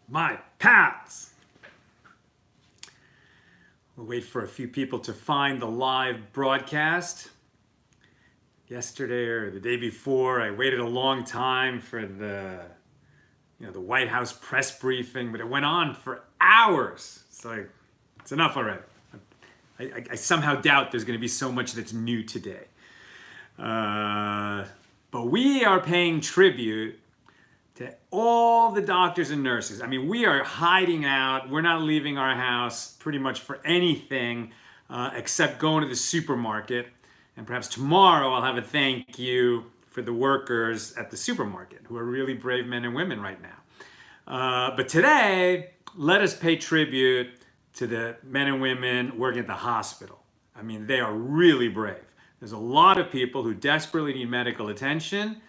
my pals. We'll wait for a few people to find the live broadcast. Yesterday or the day before, I waited a long time for the White House press briefing, but it went on for hours. It's like, it's enough already. I somehow doubt there's going to be so much that's new today. But we are paying tribute to all the doctors and nurses. I mean, we are hiding out. We're not leaving our house pretty much for anything except going to the supermarket. And perhaps tomorrow I'll have a thank you for the workers at the supermarket who are really brave men and women right now. But today, let us pay tribute to the men and women working at the hospital. I mean, they are really brave. There's a lot of people who desperately need medical attention,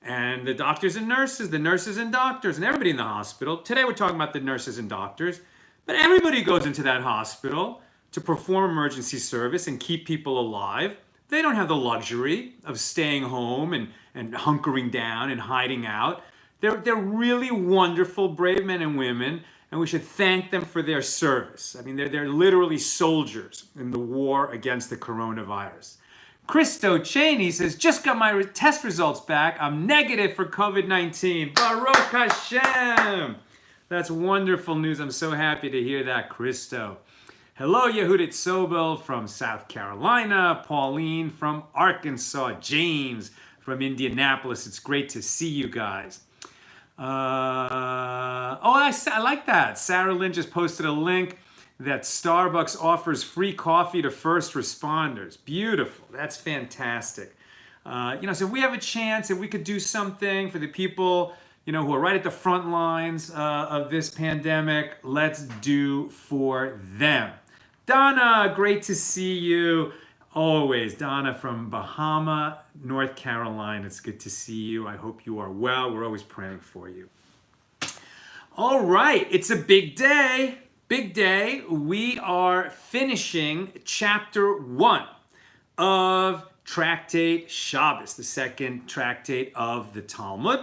and the doctors and nurses, the nurses and doctors, and everybody in the hospital. Today we're talking about the nurses and doctors, but everybody goes into that hospital to perform emergency service and keep people alive. They don't have the luxury of staying home and hunkering down and hiding out. They're really wonderful, brave men and women, and we should thank them for their service. I mean, they're literally soldiers in the war against the coronavirus. Christo Cheney says, just got my test results back. I'm negative for COVID-19. Baruch Hashem. That's wonderful news. I'm so happy to hear that, Christo. Hello, Yehudit Sobel from South Carolina. Pauline from Arkansas. James from Indianapolis. It's great to see you guys. I like that. Sarah Lynn just posted a link that Starbucks offers free coffee to first responders. Beautiful. That's fantastic. So if we have a chance, if we could do something for the people, who are right at the front lines of this pandemic, let's do for them. Donna, great to see you. Always. Donna from Bahama, North Carolina. It's good to see you. I hope you are well. We're always praying for you. All right. It's a big day. Big day. We are finishing chapter 1 of Tractate Shabbos, the second tractate of the Talmud.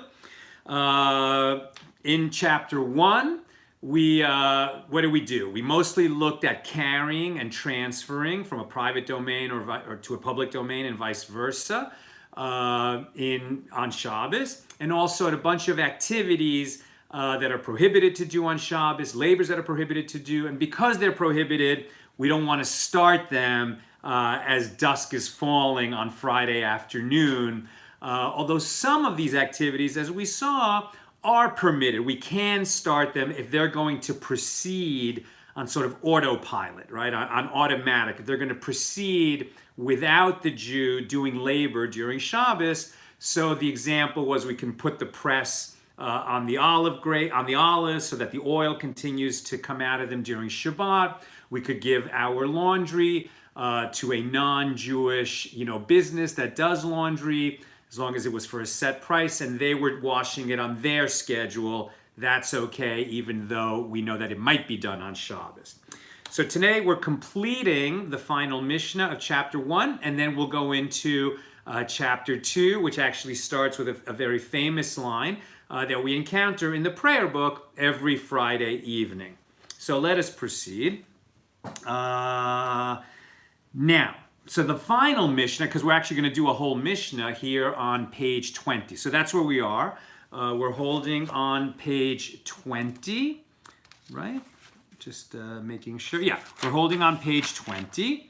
In chapter 1, what do we do? We mostly looked at carrying and transferring from a private domain or to a public domain and vice versa on Shabbos, and also at a bunch of activities that are prohibited to do on Shabbos, labors that are prohibited to do, and because they're prohibited, we don't want to start them as dusk is falling on Friday afternoon. Although some of these activities, as we saw, are permitted. We can start them if they're going to proceed on sort of autopilot, right? On automatic. If they're going to proceed without the Jew doing labor during Shabbos. So the example was we can put the press on the olives so that the oil continues to come out of them during Shabbat. We could give our laundry to a non-Jewish, business that does laundry, as long as it was for a set price and they were washing it on their schedule. That's okay, even though we know that it might be done on Shabbos. So today we're completing the final Mishnah of chapter 1, and then we'll go into chapter 2, which actually starts with a very famous line that we encounter in the prayer book every Friday evening. So let us proceed. Now, so the final Mishnah, because we're actually going to do a whole Mishnah here on page 20. So that's where we are. We're holding on page 20, right? Just making sure. Yeah, we're holding on page 20.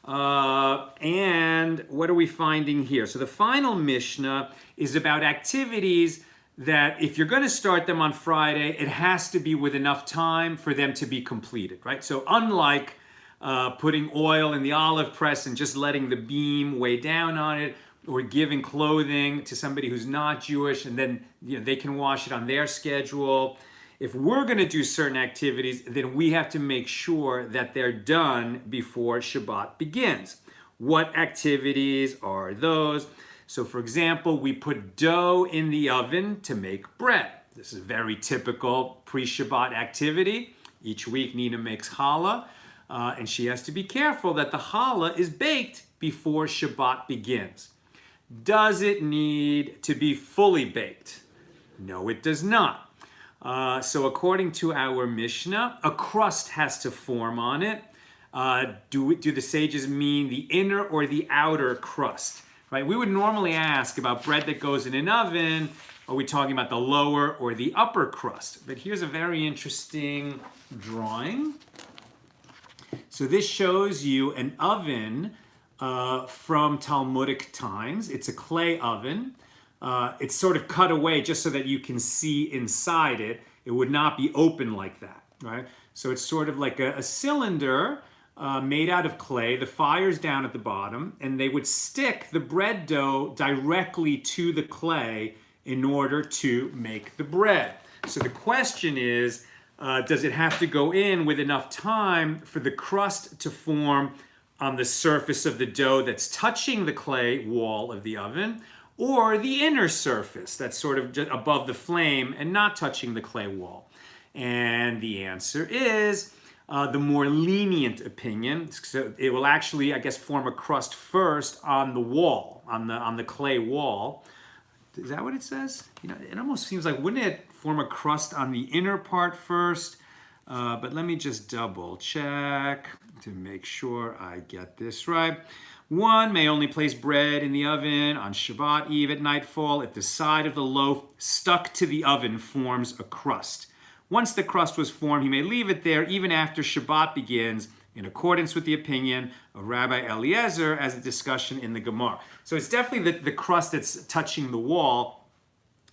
And what are we finding here? So the final Mishnah is about activities that if you're going to start them on Friday, it has to be with enough time for them to be completed, right? So unlike putting oil in the olive press and just letting the beam weigh down on it, or giving clothing to somebody who's not Jewish and then they can wash it on their schedule. If we're going to do certain activities, then we have to make sure that they're done before Shabbat begins. What activities are those? So for example, we put dough in the oven to make bread. This is a very typical pre-Shabbat activity. Each week Nina makes challah, and she has to be careful that the challah is baked before Shabbat begins. Does it need to be fully baked? No, it does not. So according to our Mishnah, a crust has to form on it. Do the sages mean the inner or the outer crust? Right? We would normally ask about bread that goes in an oven. Are we talking about the lower or the upper crust? But here's a very interesting drawing. So this shows you an oven from Talmudic times. It's a clay oven. It's sort of cut away just so that you can see inside it. It would not be open like that, right? So it's sort of like a cylinder made out of clay. The fire's down at the bottom, and they would stick the bread dough directly to the clay in order to make the bread. So the question is, does it have to go in with enough time for the crust to form on the surface of the dough that's touching the clay wall of the oven, or the inner surface that's sort of just above the flame and not touching the clay wall? And the answer is the more lenient opinion. So it will actually, I guess, form a crust first on the wall, on the clay wall. Is that what it says? You know, it almost seems like, wouldn't it form a crust on the inner part first? But let me just double check to make sure I get this right. One may only place bread in the oven on Shabbat Eve at nightfall if the side of the loaf stuck to the oven forms a crust. Once the crust was formed, he may leave it there even after Shabbat begins, in accordance with the opinion of Rabbi Eliezer, as a discussion in the Gemara. So it's definitely the crust that's touching the wall.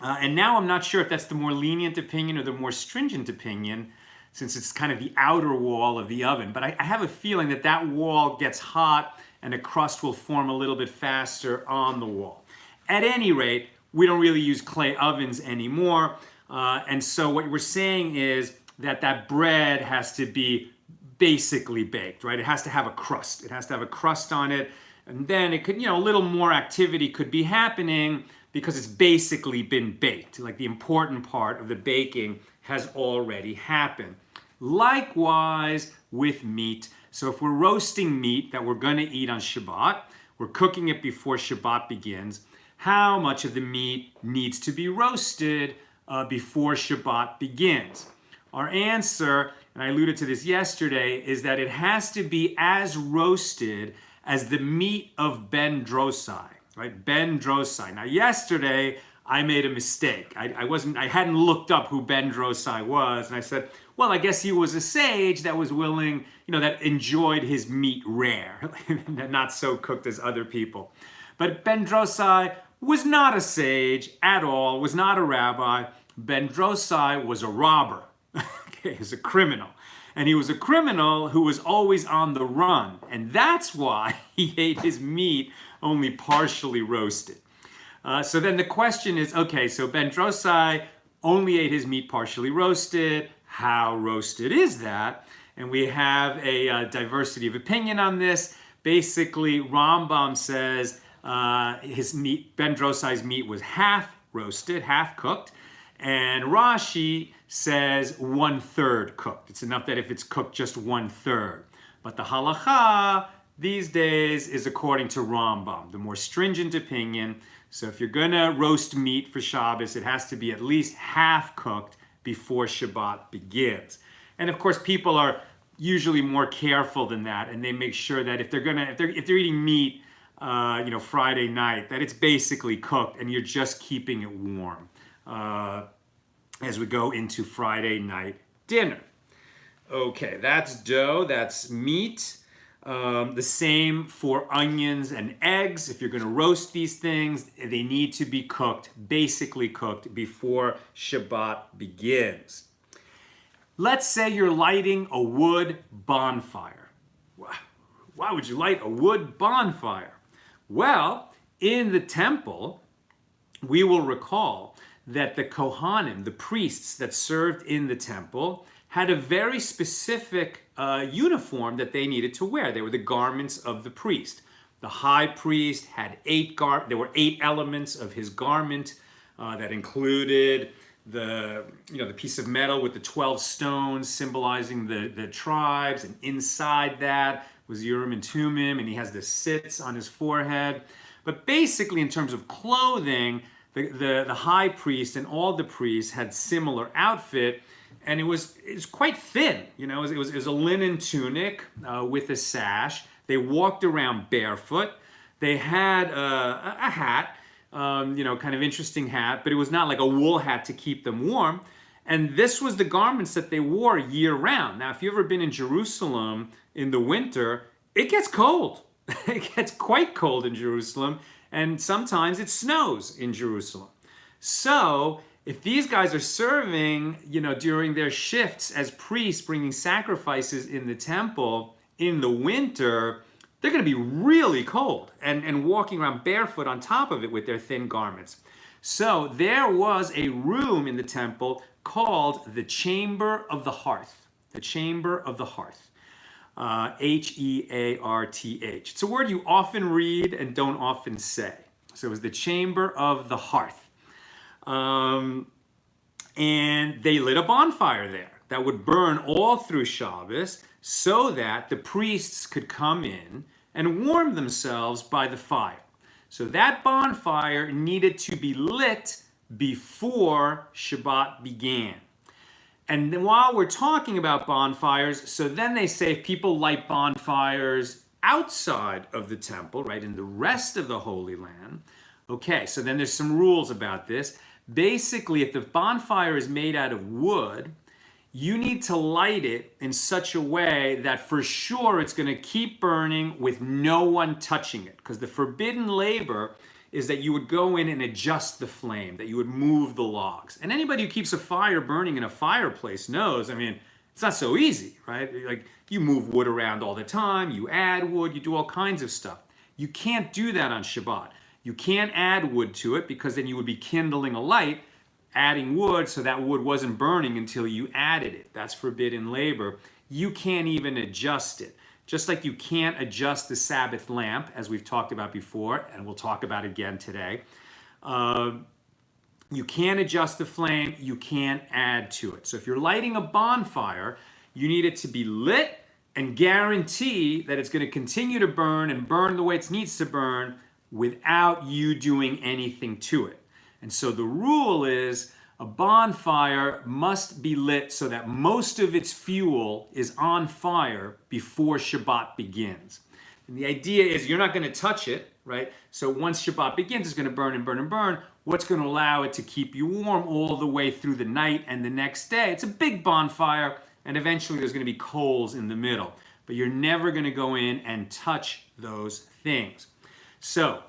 And now I'm not sure if that's the more lenient opinion or the more stringent opinion, since it's kind of the outer wall of the oven. But I have a feeling that that wall gets hot and a crust will form a little bit faster on the wall. At any rate, we don't really use clay ovens anymore. And so what we're saying is that bread has to be basically baked, right? It has to have a crust. It has to have a crust on it. And then it could, a little more activity could be happening because it's basically been baked. Like the important part of the baking has already happened. Likewise with meat. So if we're roasting meat that we're going to eat on Shabbat, we're cooking it before Shabbat begins, how much of the meat needs to be roasted before Shabbat begins? Our answer, and I alluded to this yesterday, is that it has to be as roasted as the meat of Ben Drosai, right? Ben Drosai. Now, yesterday I made a mistake. I hadn't looked up who Ben Drosai was, and I said, well, I guess he was a sage that was willing, that enjoyed his meat rare, not so cooked as other people. But Ben Drosai was not a sage at all, was not a rabbi. Ben Drosai was a robber. Okay, he's a criminal. And he was a criminal who was always on the run. And that's why he ate his meat only partially roasted. So then the question is, okay, so Ben Drosai only ate his meat partially roasted. How roasted is that? And we have a diversity of opinion on this. Basically, Rambam says Ben Drosai's meat was half roasted, half cooked. And Rashi says 1/3 cooked. It's enough that if it's cooked just 1/3. But the halacha these days is according to Rambam, the more stringent opinion. So if you're gonna roast meat for Shabbos, it has to be at least half cooked before Shabbat begins. And of course, people are usually more careful than that, and they make sure that if they're eating meat, Friday night, that it's basically cooked and you're just keeping it warm as we go into Friday night dinner. Okay, that's dough, that's meat. The same for onions and eggs. If you're going to roast these things, they need to be cooked, basically cooked, before Shabbat begins. Let's say you're lighting a wood bonfire. Why would you light a wood bonfire? Well, in the temple, we will recall that the Kohanim, the priests that served in the temple, had a very specific uniform that they needed to wear. They were the garments of the priest. The high priest had there were 8 elements of his garment that included the piece of metal with the 12 stones symbolizing the tribes, and inside that was Urim and Thummim, and he has the sits on his forehead. But basically, in terms of clothing, the high priest and all the priests had similar outfit, and it was quite thin. It was a linen tunic with a sash. They walked around barefoot. They had a hat, kind of interesting hat, but it was not like a wool hat to keep them warm. And this was the garments that they wore year round. Now, if you've ever been in Jerusalem in the winter, it gets cold. It gets quite cold in Jerusalem, and sometimes it snows in Jerusalem. So if these guys are serving, during their shifts as priests bringing sacrifices in the temple in the winter, they're going to be really cold and walking around barefoot on top of it with their thin garments. So there was a room in the temple called the Chamber of the Hearth. The Chamber of the Hearth. Hearth. It's a word you often read and don't often say. So it was the Chamber of the Hearth. And they lit a bonfire there that would burn all through Shabbos so that the priests could come in and warm themselves by the fire. So that bonfire needed to be lit before Shabbat began. And then while we're talking about bonfires, so then they say if people light bonfires outside of the temple, right, in the rest of the Holy Land, okay, so then there's some rules about this. Basically, if the bonfire is made out of wood, you need to light it in such a way that for sure it's going to keep burning with no one touching it. Because the forbidden labor is that you would go in and adjust the flame, that you would move the logs. And anybody who keeps a fire burning in a fireplace knows, it's not so easy, right? Like, you move wood around all the time, you add wood, you do all kinds of stuff. You can't do that on Shabbat. You can't add wood to it because then you would be kindling a light, adding wood, so that wood wasn't burning until you added it. That's forbidden labor. You can't even adjust it. Just like you can't adjust the Sabbath lamp, as we've talked about before, and we'll talk about again today. You can't adjust the flame, you can't add to it. So if you're lighting a bonfire, you need it to be lit and guarantee that it's going to continue to burn and burn the way it needs to burn without you doing anything to it. And so the rule is a bonfire must be lit so that most of its fuel is on fire before Shabbat begins. And the idea is you're not going to touch it, right? So once Shabbat begins, it's going to burn and burn and burn. What's going to allow it to keep you warm all the way through the night and the next day? It's a big bonfire, and eventually there's going to be coals in the middle. But you're never going to go in and touch those things. So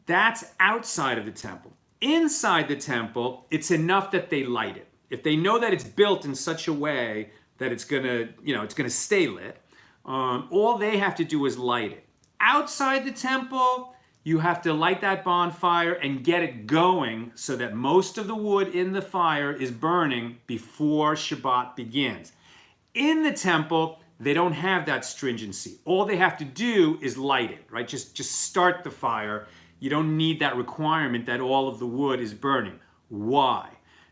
that's outside of the temple. Inside the temple, it's enough that they light it. If they know that it's built in such a way that it's gonna stay lit, all they have to do is light it. Outside the temple, you have to light that bonfire and get it going so that most of the wood in the fire is burning before Shabbat begins. In the temple, they don't have that stringency. All they have to do is light it, right? Just start the fire. You don't need that requirement that all of the wood is burning. Why?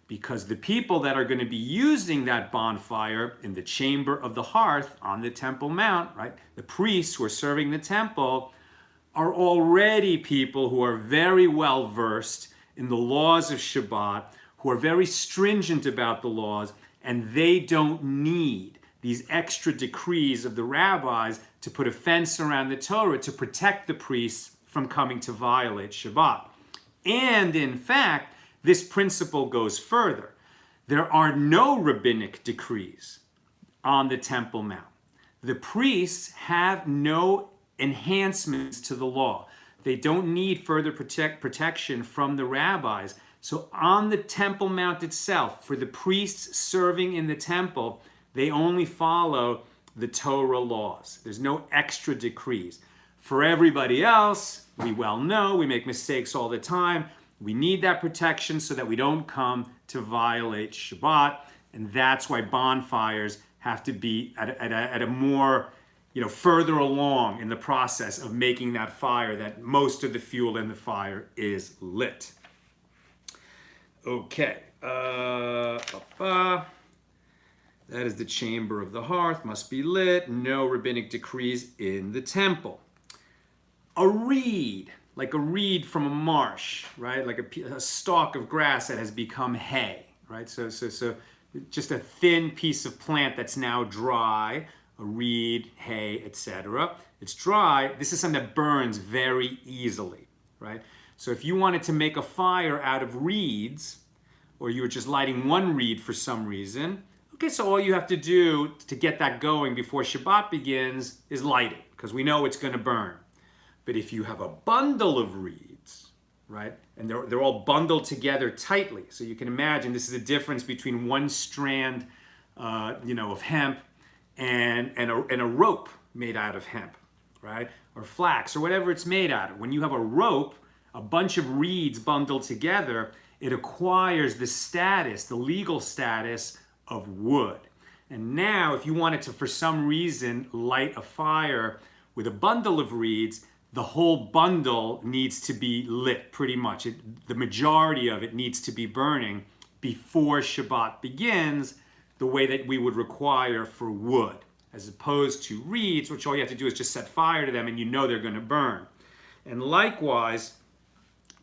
Because the people that are going to be using that bonfire in the chamber of the hearth on the Temple Mount, right? The priests who are serving the temple are already people who are very well versed in the laws of Shabbat, who are very stringent about the laws, and they don't need these extra decrees of the rabbis to put a fence around the Torah to protect the priests from coming to violate Shabbat. And in fact, this principle goes further. There are no rabbinic decrees on the Temple Mount. The priests have no enhancements to the law. They don't need further protection from the rabbis. So on the Temple Mount itself, for the priests serving in the temple, they only follow the Torah laws. There's no extra decrees. For everybody else, we well know, we make mistakes all the time. We need that protection so that we don't come to violate Shabbat. And that's why bonfires have to be at a more, further along in the process of making that fire, that most of the fuel in the fire is lit. Okay. That is the chamber of the hearth, must be lit. No rabbinic decrees in the temple. A reed. like a reed from a marsh, right? Like a stalk of grass that has become hay, right? So just a thin piece of plant that's now dry, a reed, hay, etc. It's dry. This is something that burns very easily, right? So if you wanted to make a fire out of reeds, or you were just lighting one reed for some reason, okay, so all you have to do to get that going before Shabbat begins is light it, because we know it's going to burn. But if you have a bundle of reeds, right, and they're all bundled together tightly, so you can imagine this is a difference between one strand, of hemp and a rope made out of hemp, right, or flax or whatever it's made out of. When you have a rope, a bunch of reeds bundled together, it acquires the status, the legal status of wood. And now, if you wanted to, for some reason, light a fire with a bundle of reeds, the whole bundle needs to be lit pretty much. The majority of it needs to be burning before Shabbat begins, the way that we would require for wood, as opposed to reeds, which all you have to do is just set fire to them and you know they're going to burn. And likewise,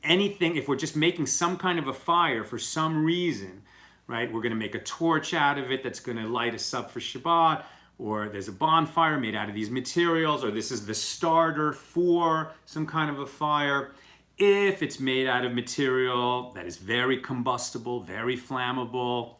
anything, if we're just making some kind of a fire for some reason, right, we're going to make a torch out of it that's going to light us up for Shabbat, or there's a bonfire made out of these materials, or this is the starter for some kind of a fire. If it's made out of material that is very combustible, very flammable,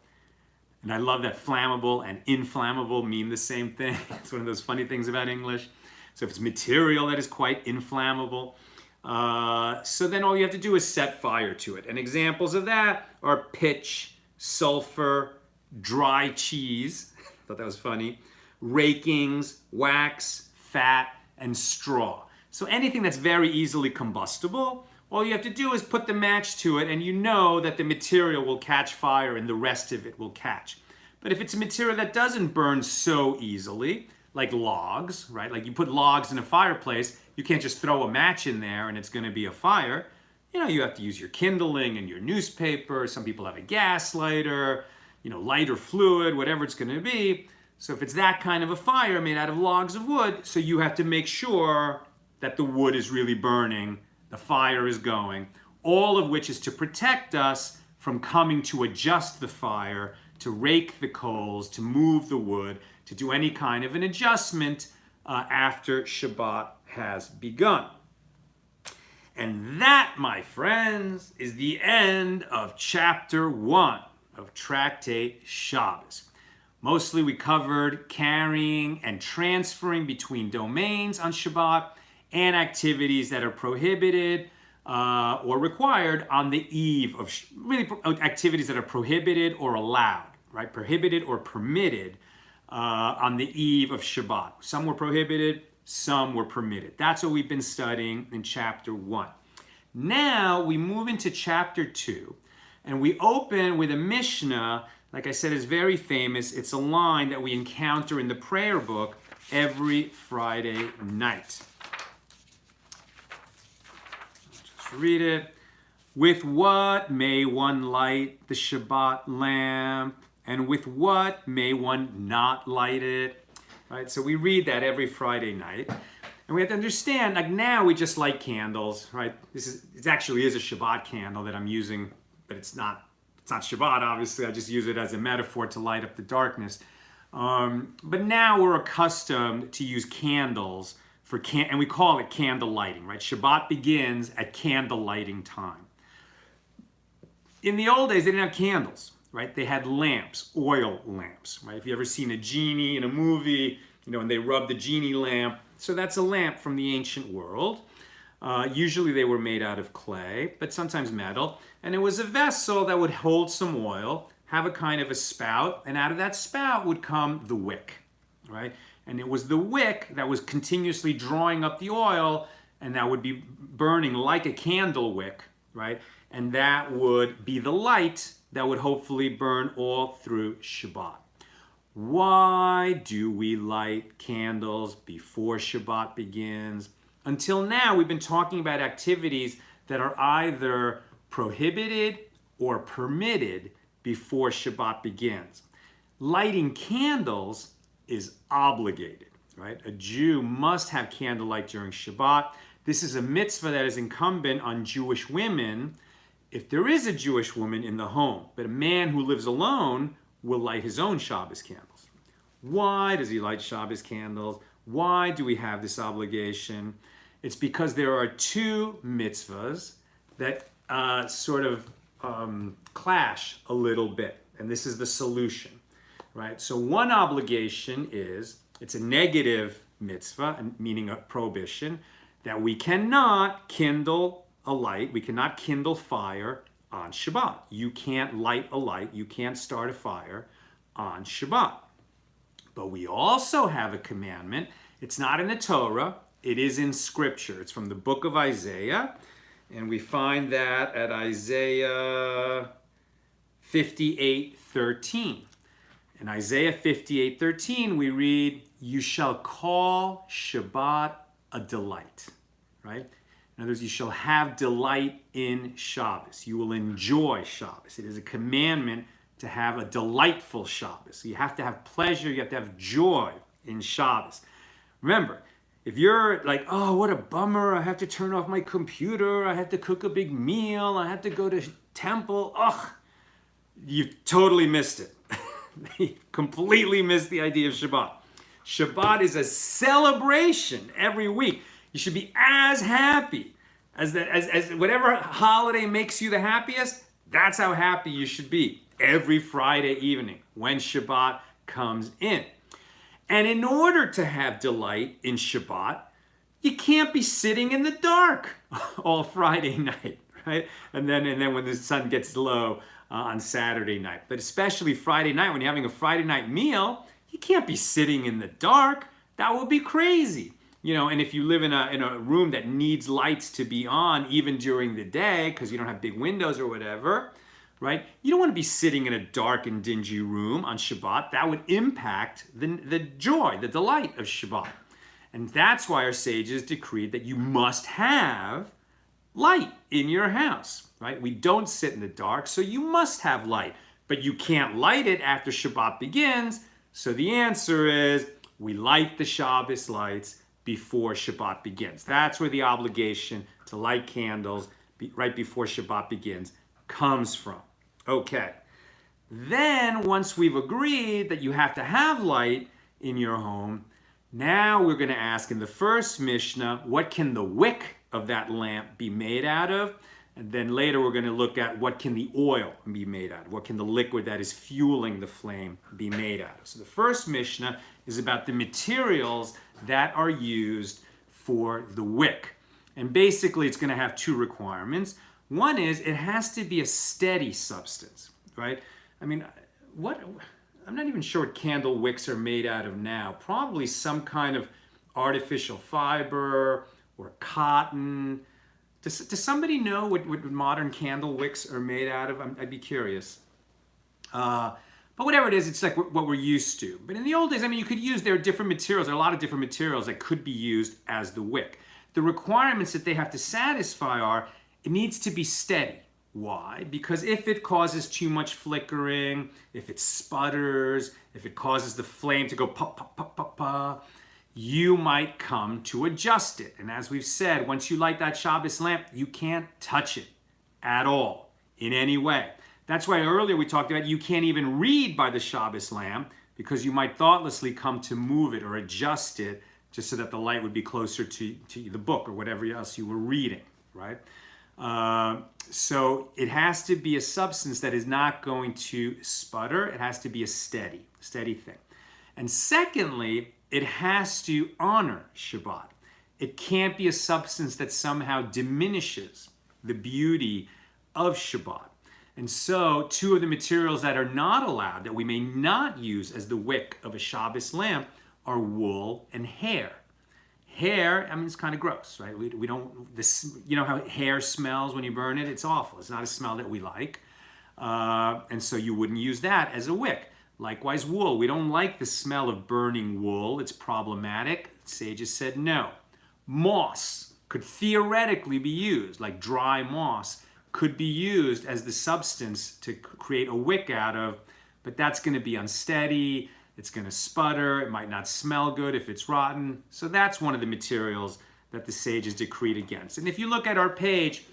and I love that flammable and inflammable mean the same thing. It's one of those funny things about English. So if it's material that is quite inflammable, so then all you have to do is set fire to it. And examples of that are pitch, sulfur, dry cheese, thought that was funny, rakings, wax, fat, and straw. So anything that's very easily combustible, all you have to do is put the match to it and you know that the material will catch fire and the rest of it will catch. But if it's a material that doesn't burn so easily, like logs, right? Like you put logs in a fireplace, you can't just throw a match in there and it's going to be a fire. You have to use your kindling and your newspaper. Some people have a gas lighter, lighter fluid, whatever it's going to be. So if it's that kind of a fire made out of logs of wood, so you have to make sure that the wood is really burning, the fire is going, all of which is to protect us from coming to adjust the fire, to rake the coals, to move the wood, to do any kind of an adjustment after Shabbat has begun. And that, my friends, is the end of chapter 1 of Tractate Shabbos. Mostly we covered carrying and transferring between domains on Shabbat and activities that are prohibited or required on the eve of, activities that are prohibited or allowed, right? Prohibited or permitted on the eve of Shabbat. Some were prohibited, some were permitted. That's what we've been studying in chapter 1. Now we move into chapter 2, and we open with a Mishnah, like I said, is very famous. It's a line that we encounter in the prayer book every Friday night. Just read it. With what may one light the Shabbat lamp, and with what may one not light it? Right? So we read that every Friday night. And we have to understand, like now we just light candles, right? It actually is a Shabbat candle that I'm using, but it's not Shabbat, obviously. I just use it as a metaphor to light up the darkness. But now we're accustomed to use candles and we call it candle lighting, right? Shabbat begins at candle lighting time. In the old days, they didn't have candles, right? They had lamps, oil lamps, right? If you ever seen a genie in a movie, and they rub the genie lamp. So that's a lamp from the ancient world. Usually they were made out of clay, but sometimes metal. And it was a vessel that would hold some oil, have a kind of a spout, and out of that spout would come the wick, right? And it was the wick that was continuously drawing up the oil, and that would be burning like a candle wick, right? And that would be the light that would hopefully burn all through Shabbat. Why do we light candles before Shabbat begins? Until now, we've been talking about activities that are either prohibited or permitted before Shabbat begins. Lighting candles is obligated, right? A Jew must have candlelight during Shabbat. This is a mitzvah that is incumbent on Jewish women if there is a Jewish woman in the home. But a man who lives alone will light his own Shabbos candles. Why does he light Shabbos candles? Why do we have this obligation? It's because there are two mitzvahs that clash a little bit. And this is the solution, right? So one obligation is, it's a negative mitzvah, meaning a prohibition, that we cannot kindle a light, we cannot kindle fire on Shabbat. You can't light a light, you can't start a fire on Shabbat. But we also have a commandment. It's not in the Torah, it is in Scripture. It's from the book of Isaiah, and we find that at Isaiah 58:13. In Isaiah 58:13, we read, "You shall call Shabbat a delight," right? In other words, you shall have delight in Shabbos. You will enjoy Shabbos. It is a commandment to have a delightful Shabbos. So you have to have pleasure, you have to have joy in Shabbos. Remember, if you're like, oh, what a bummer, I have to turn off my computer, I have to cook a big meal, I have to go to temple, ugh, you've totally missed it. You completely missed the idea of Shabbat. Shabbat is a celebration every week. You should be as happy as whatever holiday makes you the happiest, that's how happy you should be every Friday evening when Shabbat comes in. And in order to have delight in Shabbat, you can't be sitting in the dark all Friday night, right? And then when the sun gets low on Saturday night. But especially Friday night, when you're having a Friday night meal, you can't be sitting in the dark. That would be crazy. You know, and if you live in a room that needs lights to be on even during the day because you don't have big windows or whatever, right? You don't want to be sitting in a dark and dingy room on Shabbat. That would impact the joy, the delight of Shabbat. And that's why our sages decreed that you must have light in your house, right? We don't sit in the dark, so you must have light. But you can't light it after Shabbat begins. So the answer is we light the Shabbos lights before Shabbat begins. That's where the obligation to light candles right before Shabbat begins comes from. Okay. Then once we've agreed that you have to have light in your home, now we're going to ask in the first Mishnah, what can the wick of that lamp be made out of? And then later we're going to look at what can the oil be made out of? What can the liquid that is fueling the flame be made out of? So the first Mishnah is about the materials that are used for the wick. And basically it's going to have two requirements. One is it has to be a steady substance, right? I mean, I'm not even sure what candle wicks are made out of now. Probably some kind of artificial fiber or cotton. Does somebody know what modern candle wicks are made out of? I'd be curious. But whatever it is, it's like what we're used to. But in the old days, I mean, there are different materials. There are a lot of different materials that could be used as the wick. The requirements that they have to satisfy are, it needs to be steady. Why? Because if it causes too much flickering, if it sputters, if it causes the flame to go pop, pop, pop, pop, pop, you might come to adjust it. And as we've said, once you light that Shabbos lamp, you can't touch it at all in any way. That's why earlier we talked about you can't even read by the Shabbos lamp because you might thoughtlessly come to move it or adjust it just so that the light would be closer to the book or whatever else you were reading, right? So it has to be a substance that is not going to sputter. It has to be a steady thing. And secondly, it has to honor Shabbat. It can't be a substance that somehow diminishes the beauty of Shabbat. And so two of the materials that are not allowed, that we may not use as the wick of a Shabbos lamp, are wool and hair. Hair, I mean, it's kind of gross, right? We don't, you know how hair smells when you burn it? It's awful. It's not a smell that we like. And so you wouldn't use that as a wick. Likewise, wool. We don't like the smell of burning wool. It's problematic. Sages said no. Moss could theoretically be used, like dry moss could be used as the substance to create a wick out of, but that's going to be unsteady. It's going to sputter. It might not smell good if it's rotten. So that's one of the materials that the sages decreed against. And if you look at our page,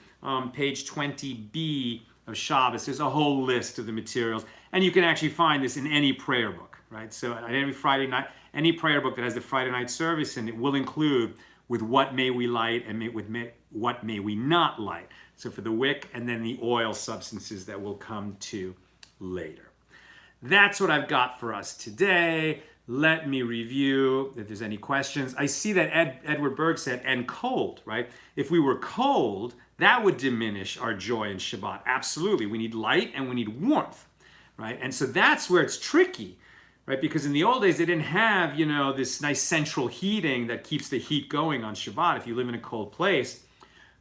page 20b of Shabbos, there's a whole list of the materials, and you can actually find this in any prayer book, right? So at every Friday night, any prayer book that has the Friday night service, and it will include with what may we light and what may we not light. So for the wick, and then the oil substances that we'll come to later. That's what I've got for us today. Let me review if there's any questions. I see that Edward Berg said, and cold, right? If we were cold, that would diminish our joy in Shabbat. Absolutely. We need light and we need warmth, right? And so that's where it's tricky, right? Because in the old days, they didn't have, this nice central heating that keeps the heat going on Shabbat if you live in a cold place.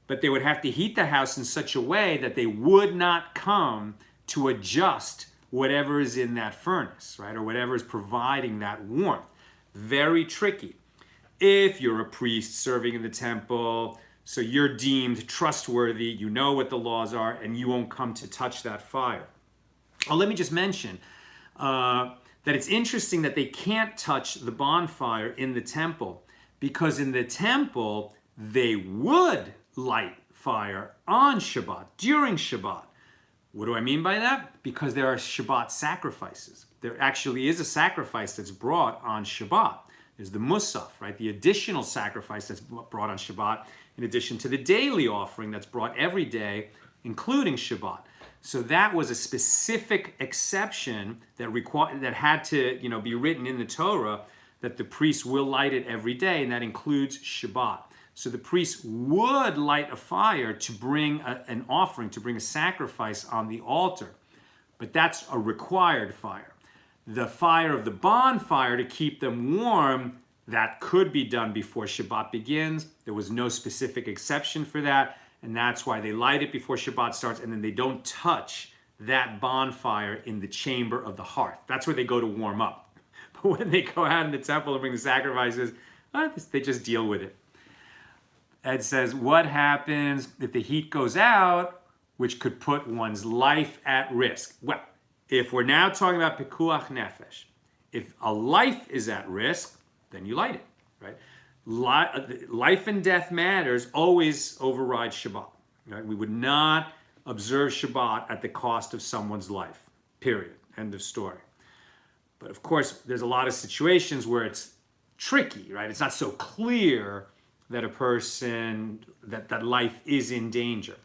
But they would have to heat the house in such a way that they would not come to adjust whatever is in that furnace, right? Or whatever is providing that warmth. Very tricky. If you're a priest serving in the temple, so you're deemed trustworthy, you know what the laws are, and you won't come to touch that fire. Oh, let me just mention that it's interesting that they can't touch the bonfire in the temple, because in the temple, they would light fire on Shabbat, during Shabbat. What do I mean by that? Because there are Shabbat sacrifices. There actually is a sacrifice that's brought on Shabbat. There's the Musaf, right? The additional sacrifice that's brought on Shabbat, in addition to the daily offering that's brought every day, including Shabbat. So that was a specific exception that had to, be written in the Torah, that the priest will light it every day, and that includes Shabbat. So the priest would light a fire to bring an offering, to bring a sacrifice on the altar. But that's a required fire. The fire of the bonfire to keep them warm, that could be done before Shabbat begins. There was no specific exception for that. And that's why they light it before Shabbat starts, and then they don't touch that bonfire in the chamber of the hearth. That's where they go to warm up. But when they go out in the temple and bring the sacrifices, they just deal with it. Ed says, what happens if the heat goes out, which could put one's life at risk? Well, if we're now talking about pikuach nefesh, if a life is at risk, then you light it, right? Life and death matters always override Shabbat, right? We would not observe Shabbat at the cost of someone's life, period, end of story. But of course, there's a lot of situations where it's tricky, right? It's not so clear that a person, that life is in danger.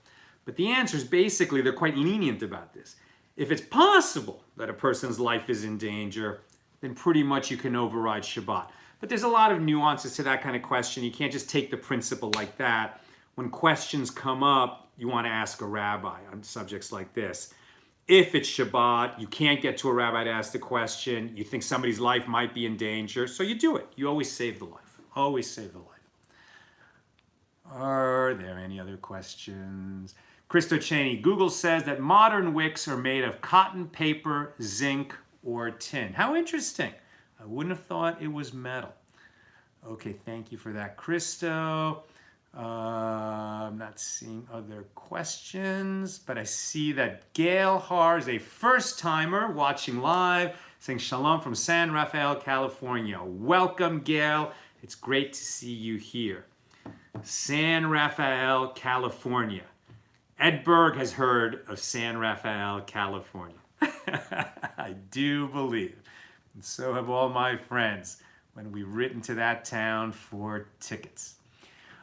But the answer is basically they're quite lenient about this. If it's possible that a person's life is in danger, then pretty much you can override Shabbat. But there's a lot of nuances to that kind of question. You can't just take the principle like that. When questions come up, you want to ask a rabbi on subjects like this. If it's Shabbat, you can't get to a rabbi to ask the question, you think somebody's life might be in danger, so you do it. You always save the life. Always save the life. Are there any other questions? Christo Cheney, Google says that modern wicks are made of cotton, paper, zinc, or tin. How interesting. I wouldn't have thought it was metal. Okay, thank you for that, Christo. I'm not seeing other questions, but I see that Gail Har is a first-timer watching live, saying shalom from San Rafael, California. Welcome, Gail. It's great to see you here. San Rafael, California. Ed Berg has heard of San Rafael, California. I do believe. And so have all my friends when we've written to that town for tickets.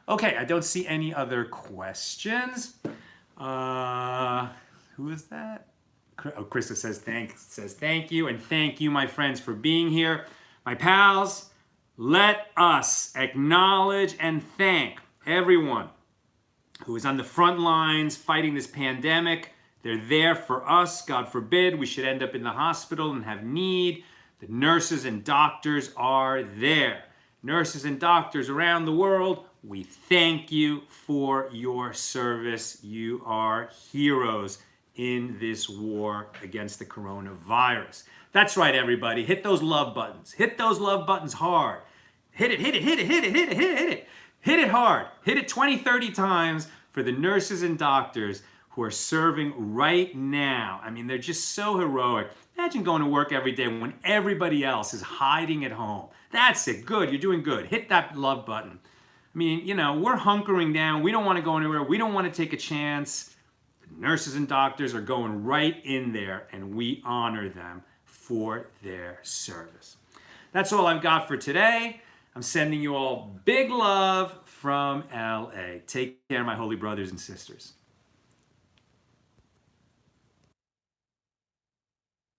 Okay, I don't see any other questions. Who is that? Oh, Krista says thank you, and thank you, my friends, for being here. My pals, let us acknowledge and thank everyone who is on the front lines fighting this pandemic. They're there for us. God forbid we should end up in the hospital and have need. The nurses and doctors are there. Nurses and doctors around the world, we thank you for your service. You are heroes in this war against the coronavirus. That's right, everybody. Hit those love buttons. Hit those love buttons hard. Hit it, hit it, hit it, hit it, hit it, hit it, hit it. Hit it hard. Hit it 20, 30 times for the nurses and doctors who are serving right now. I mean, they're just so heroic. Imagine going to work every day when everybody else is hiding at home. That's it. Good. You're doing good. Hit that love button. I mean, we're hunkering down. We don't want to go anywhere. We don't want to take a chance. The nurses and doctors are going right in there, and we honor them for their service. That's all I've got for today. I'm sending you all big love from LA. Take care, my holy brothers and sisters.